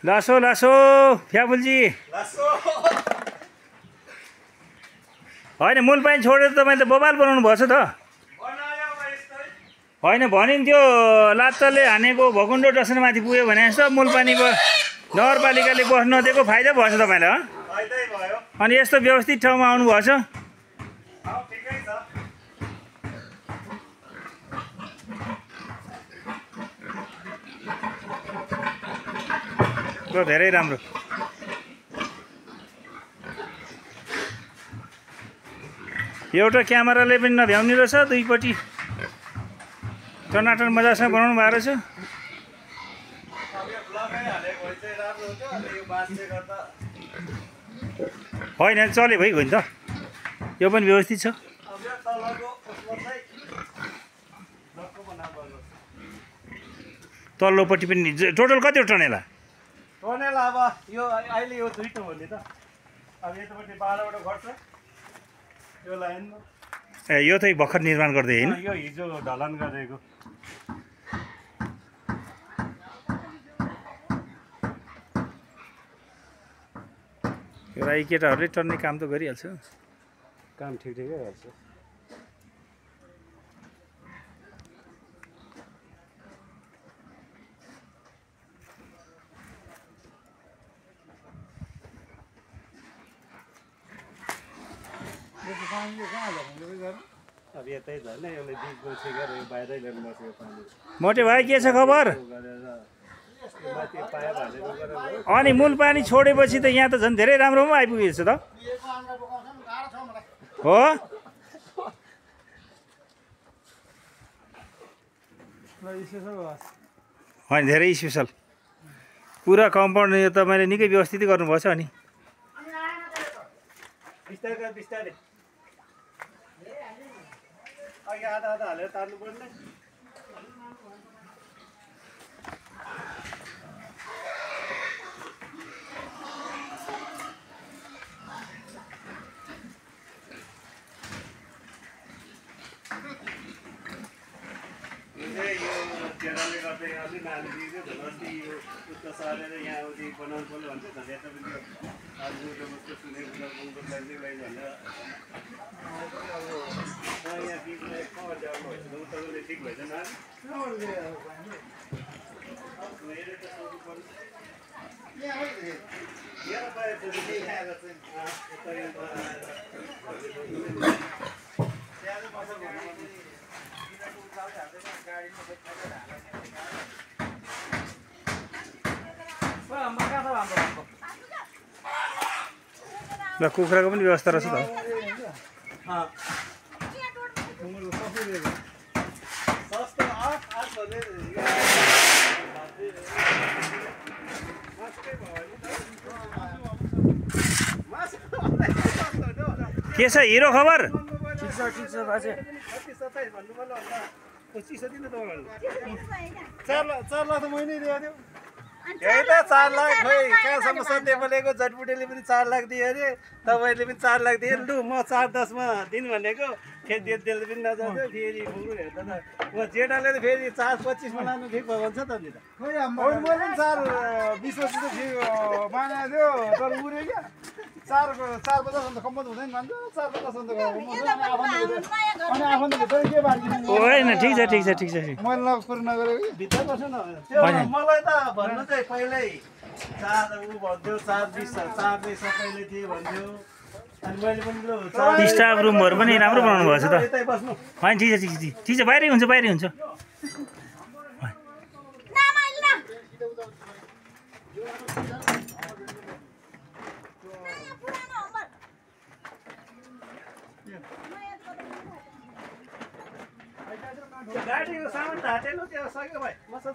लासो लासो फ्याबुलजी होइन मूल पानी छोडेर तपाईँले त बबाल बनाउनु भएछ त होइन भनिन् त्यो लात्ताले हानेको भकुन्डो डसनमाथि पुग्यो भने जस्तो मूल पानी नगरपालिकाले बस्नु नदिएको फाइदा भएछ तपाईँलाई अनि यस्तो व्यवस्थित ठाउँमा आउनु भएछ धेरै राम्रो एउटा क्यामेराले पनि नभ्याउने रहेछ दुईपट्टि टनाटन मजासँग बनाउनु भएको रहेछ होइन चले भइगयो नि त यो पनि व्यवस्थित छ तल्लोपट्टि पनि टोटल कतिवटा टनेला टनेला अब यो अहिले यो दुईटो हो नि त अब यतापट्टि 12वटा घर छ यो लाइनमा ए यो त भर्खर निर्माण गर्दै हैन यो हिजो ढलान गरेको यो राई केटाहरूले टन्ने काम त गरिहाल्छ काम ठिकै गर्छ अब यतै झन् यसले बिच बसेर यो बाहिरै ल्याउनु बसेको पानी मोटे भाइ के छ खबर अनि मूल पानी छोडेपछि त यहाँ त झन् धेरै राम्रोमा आइपुगेछ त हो होइन धेरै स्पेसल पुरा कम्पाउन्ड यो तपाईँले निकै व्यवस्थित गर्नुभएछ अनि बिस्तारै बिस्तारै अघि आधा आधा हालेर तार्नु पर्ने केराले गर्दै अलि नाली दिएको झन् अस्ति यो उत्तर सारेर यहाँ अझै बनाउनु पर्यो भन्छ झन् यता पनि आज जस्तो सुनेको गुणको लागि भनेर अब यहाँ बिचमा कहाँ जानु भएछ उत्तरले ठिक भएछ न हेरेर त सोध्नु पर्ने यहाँ पाएछ केही आएको ल कुखुराको पनि व्यवस्था रहेछ त के छ हिरो खबर ठिक छ बाजे 27 भन्नु पर्यो होला 25 दिनु तपाईहरुले 4 लाख त मैले दिएको थियो यही त 4 लाख खोइ कहाँसम्म सधैँ बोलेको जटपुटेले पनि 4 लाख दियो अरे तपाईँले पनि 4 लाख दियो लु म 4-10 मा दिन भनेको फेरि त्यसले पनि नजान्छ फेरि फुरु हेर्दा त म जेठाले त फेरि 4-25 मा लानु ठिक भयो भन्छ त नि त खोइ मैले पनि 4-20 वर्ष त बनाएको थियो तर उरे क्या 4-50 भन्दा कम त हुँदैन भन्छ 4-50 भन्दा अनि आफन्त के बाँड्दिनु होइन ठिक छ मैले नकुर नगरेको भित्र बस्छ न त्यो मलाई त भन्नु चाहिँ पहिल्यै 4 उ भन्थ्यो 4-20 4 सबैले दिए भन्थ्यो अनि मैले पनि लु स्टाफ रुमहरु पनि राम्रो बनाउनु भएछ त यतै बस्नु होइन ठिक छ बाहिरै हुन्छ गाडीको सामान त हाटेलो त्यो सक्यो भाइ मसल